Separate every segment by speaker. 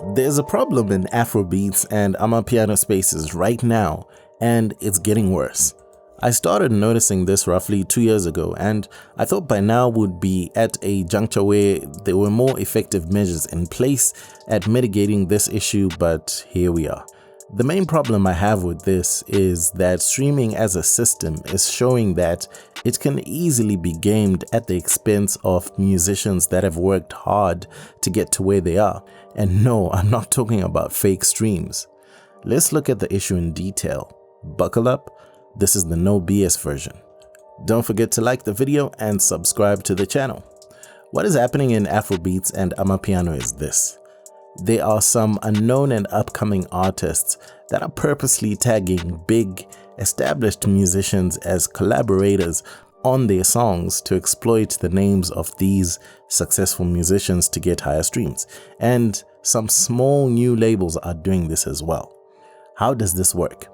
Speaker 1: There's a problem in Afrobeats and Amapiano spaces right now, and it's getting worse. I started noticing this roughly 2 years ago, and I thought by now would be at a juncture where there were more effective measures in place at mitigating this issue, but here we are. The main problem I have with this is that streaming as a system is showing that it can easily be gamed at the expense of musicians that have worked hard to get to where they are. And no, I'm not talking about fake streams. Let's look at the issue in detail. Buckle up, this is the no BS version. Don't forget to like the video and subscribe to the channel. What is happening in Afrobeats and Amapiano is this. There are some unknown and upcoming artists that are purposely tagging big, established musicians as collaborators on their songs to exploit the names of these successful musicians to get higher streams. And some small new labels are doing this as well. How does this work?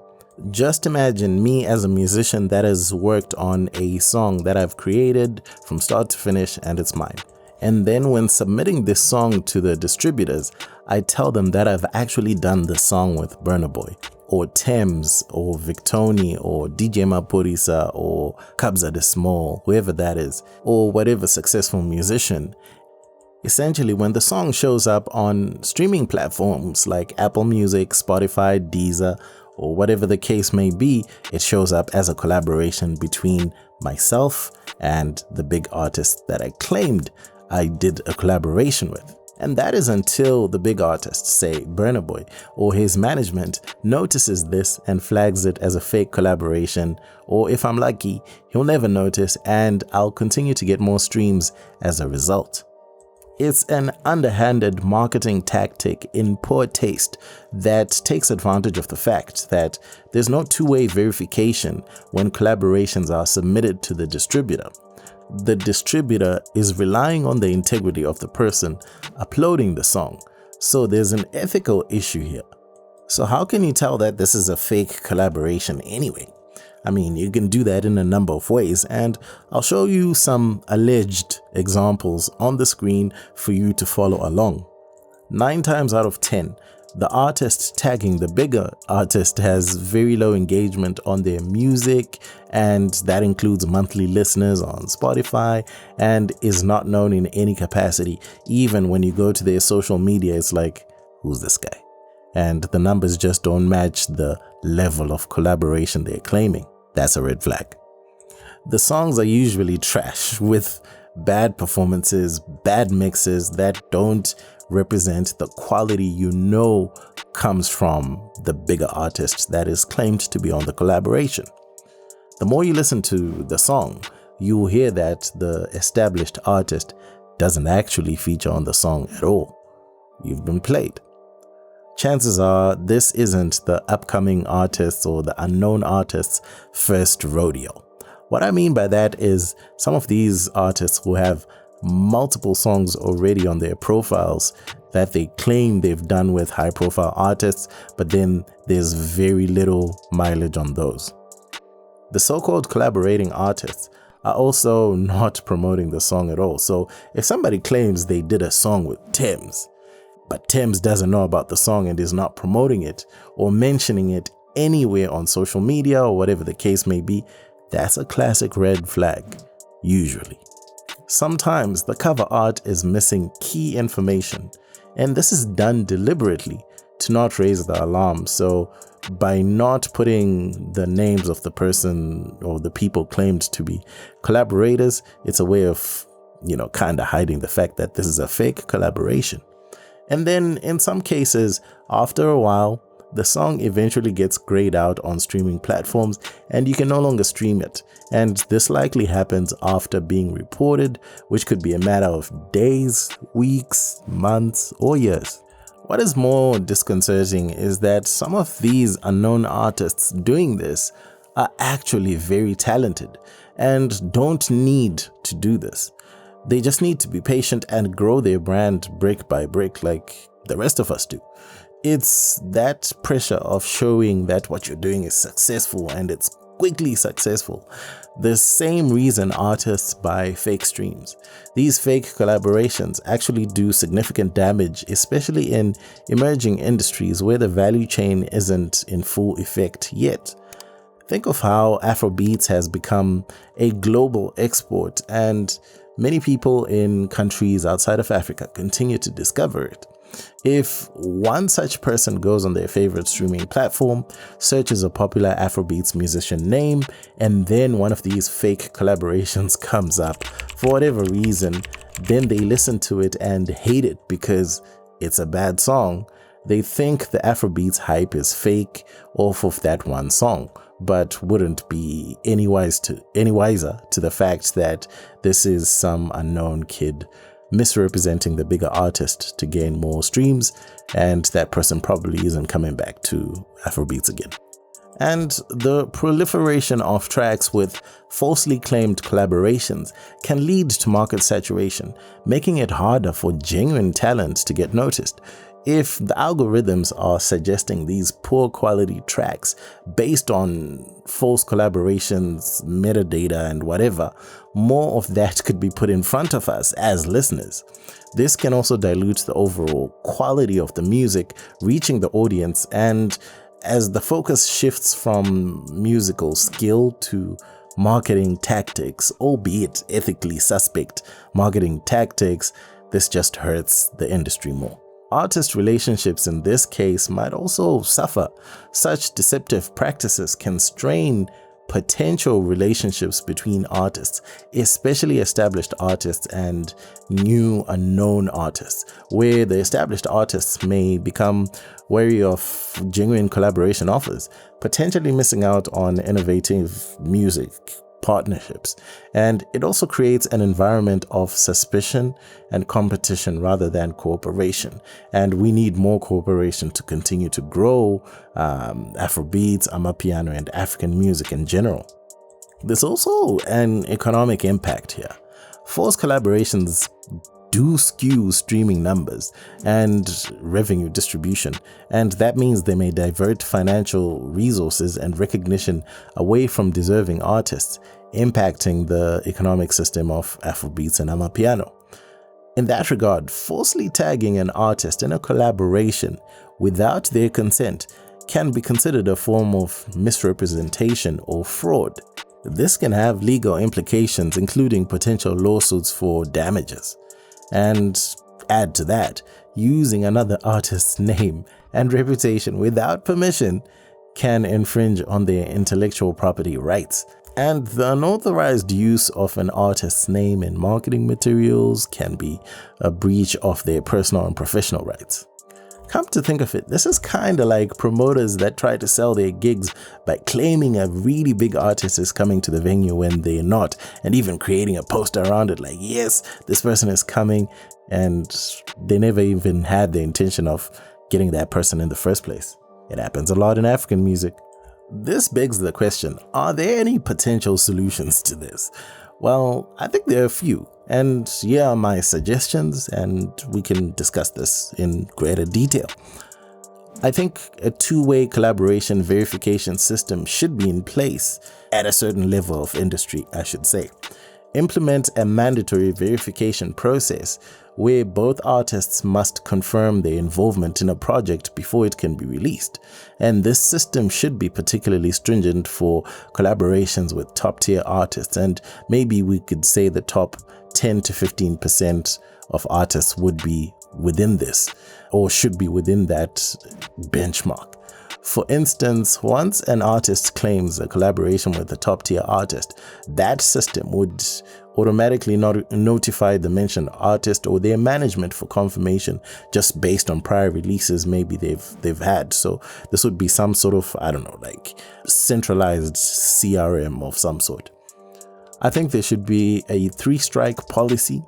Speaker 1: Just imagine me as a musician that has worked on a song that I've created from start to finish and it's mine. And then when submitting this song to the distributors, I tell them that I've actually done the song with Burna Boy, or Thames, or Victoni, or DJ Maphorisa, or Kabza De Small, whoever that is, or whatever successful musician. Essentially, when the song shows up on streaming platforms like Apple Music, Spotify, Deezer, or whatever the case may be, it shows up as a collaboration between myself and the big artist that I claimed I did a collaboration with. And that is until the big artist, say Burna Boy, or his management notices this and flags it as a fake collaboration, or if I'm lucky, he'll never notice and I'll continue to get more streams as a result. It's an underhanded marketing tactic in poor taste that takes advantage of the fact that there's no two-way verification when collaborations are submitted to the distributor. The distributor is relying on the integrity of the person uploading the song, so there's an ethical issue here. So how can you tell that this is a fake collaboration anyway? I mean, you can do that in a number of ways, and I'll show you some alleged examples on the screen for you to follow along. 9 times out of 10, the artist tagging the bigger artist has very low engagement on their music, and that includes monthly listeners on Spotify, and is not known in any capacity. Even when you go to their social media, it's like, who's this guy? And the numbers just don't match the level of collaboration they're claiming. That's a red flag. The songs are usually trash with bad performances, bad mixes that don't represent the quality you know comes from the bigger artist that is claimed to be on the collaboration. The more you listen to the song, you will hear that the established artist doesn't actually feature on the song at all. You've been played. Chances are this isn't the upcoming artist's or the unknown artist's first rodeo. What I mean by that is some of these artists will have multiple songs already on their profiles that they claim they've done with high-profile artists, but then there's very little mileage on those. The so-called collaborating artists are also not promoting the song at all. So if somebody claims they did a song with Thames, but Thames doesn't know about the song and is not promoting it or mentioning it anywhere on social media or whatever the case may be, that's a classic red flag, usually. Sometimes the cover art is missing key information, and this is done deliberately to not raise the alarm. So by not putting the names of the person or the people claimed to be collaborators, it's a way of, kind of hiding the fact that this is a fake collaboration. And then in some cases, after a while, the song eventually gets grayed out on streaming platforms and you can no longer stream it. And this likely happens after being reported, which could be a matter of days, weeks, months, or years. What is more disconcerting is that some of these unknown artists doing this are actually very talented and don't need to do this. They just need to be patient and grow their brand brick by brick like the rest of us do. It's that pressure of showing that what you're doing is successful and it's quickly successful. The same reason artists buy fake streams. These fake collaborations actually do significant damage, especially in emerging industries where the value chain isn't in full effect yet. Think of how Afrobeats has become a global export, and many people in countries outside of Africa continue to discover it. If one such person goes on their favorite streaming platform, searches a popular Afrobeats musician name, and then one of these fake collaborations comes up for whatever reason, then they listen to it and hate it because it's a bad song. They think the Afrobeats hype is fake off of that one song, but wouldn't be any wiser to the fact that this is some unknown kid misrepresenting the bigger artist to gain more streams, and that person probably isn't coming back to Afrobeats again. And the proliferation of tracks with falsely claimed collaborations can lead to market saturation, making it harder for genuine talent to get noticed. If the algorithms are suggesting these poor quality tracks based on false collaborations, metadata, and whatever, more of that could be put in front of us as listeners. This can also dilute the overall quality of the music reaching the audience, and as the focus shifts from musical skill to marketing tactics, albeit ethically suspect marketing tactics, this just hurts the industry more. Artist relationships in this case might also suffer. Such deceptive practices can strain potential relationships between artists, especially established artists and new unknown artists, where the established artists may become wary of genuine collaboration offers, potentially missing out on innovative music partnerships. And it also creates an environment of suspicion and competition rather than cooperation. And we need more cooperation to continue to grow Afrobeats, Amapiano, and African music in general. There's also an economic impact here. Forced collaborations do skew streaming numbers and revenue distribution, and that means they may divert financial resources and recognition away from deserving artists, impacting the economic system of Afrobeats and Amapiano. In that regard, falsely tagging an artist in a collaboration without their consent can be considered a form of misrepresentation or fraud. This can have legal implications, including potential lawsuits for damages. And add to that, using another artist's name and reputation without permission can infringe on their intellectual property rights. And the unauthorized use of an artist's name in marketing materials can be a breach of their personal and professional rights. Come to think of it, this is kind of like promoters that try to sell their gigs by claiming a really big artist is coming to the venue when they're not, and even creating a poster around it like, yes, this person is coming, and they never even had the intention of getting that person in the first place. It happens a lot in African music. This begs the question, are there any potential solutions to this? Well, I think there are a few, and here are my suggestions, and we can discuss this in greater detail. I think a two-way collaboration verification system should be in place at a certain level of industry, I should say. Implement a mandatory verification process where both artists must confirm their involvement in a project before it can be released. And this system should be particularly stringent for collaborations with top-tier artists, and maybe we could say the top 10 to 15% of artists would be within this, or should be within that benchmark. For instance, once an artist claims a collaboration with a top-tier artist, that system would automatically notify the mentioned artist or their management for confirmation just based on prior releases maybe they've had. So this would be some sort of, I don't know, like centralized CRM of some sort. I think there should be a 3-strike policy,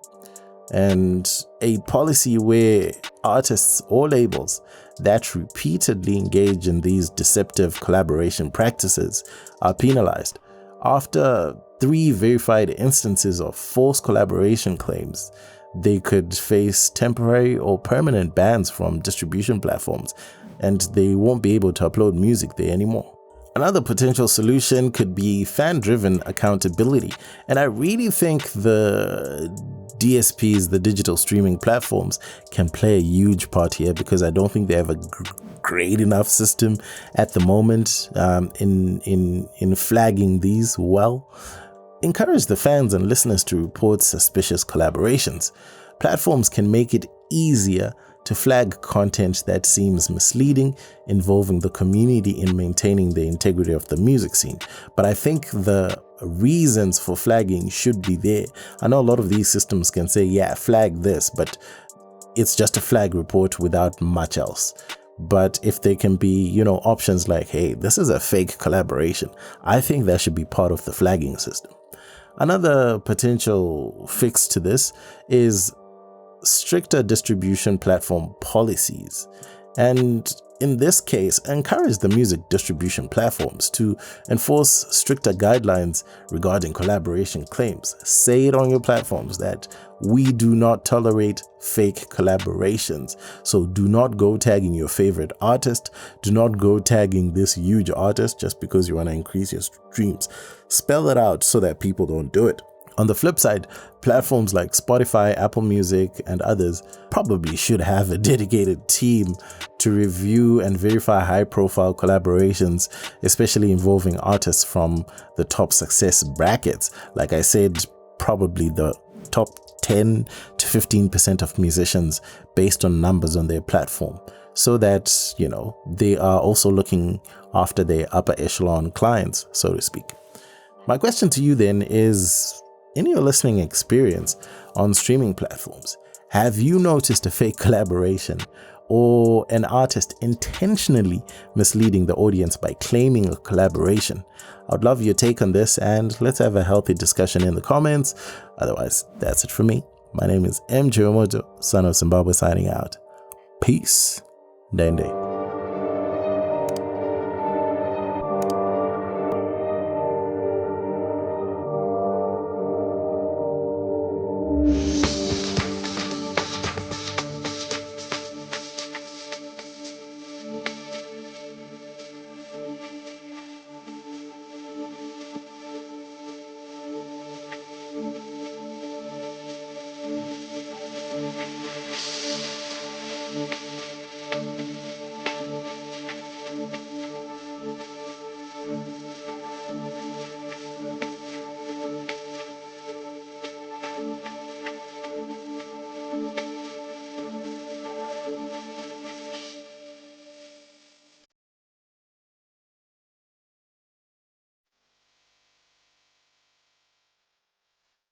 Speaker 1: and a policy where artists or labels that repeatedly engage in these deceptive collaboration practices are penalized. After 3 verified instances of false collaboration claims, they could face temporary or permanent bans from distribution platforms, and they won't be able to upload music there anymore. Another potential solution could be fan-driven accountability. And I really think the DSPs, the digital streaming platforms, can play a huge part here, because I don't think they have a great enough system at the moment in flagging these well. Encourage the fans and listeners to report suspicious collaborations. Platforms can make it easier to flag content that seems misleading, involving the community in maintaining the integrity of the music scene. But I think the reasons for flagging should be there. I know a lot of these systems can say, yeah, flag this, but it's just a flag report without much else. But if there can be, options like, hey, this is a fake collaboration, I think that should be part of the flagging system. Another potential fix to this is stricter distribution platform policies. And in this case, encourage the music distribution platforms to enforce stricter guidelines regarding collaboration claims. Say it on your platforms that we do not tolerate fake collaborations. So do not go tagging your favorite artist. Do not go tagging this huge artist just because you want to increase your streams. Spell it out so that people don't do it. On the flip side, platforms like Spotify, Apple Music, and others probably should have a dedicated team to review and verify high-profile collaborations, especially involving artists from the top success brackets. Like I said, probably the top 10 to 15% of musicians based on numbers on their platform, so that, they are also looking after their upper echelon clients, so to speak. My question to you then is, in your listening experience on streaming platforms, have you noticed a fake collaboration or an artist intentionally misleading the audience by claiming a collaboration? I'd love your take on this, and let's have a healthy discussion in the comments. Otherwise, that's it for me. My name is Wemoto, son of Zimbabwe, signing out. Peace. Dende.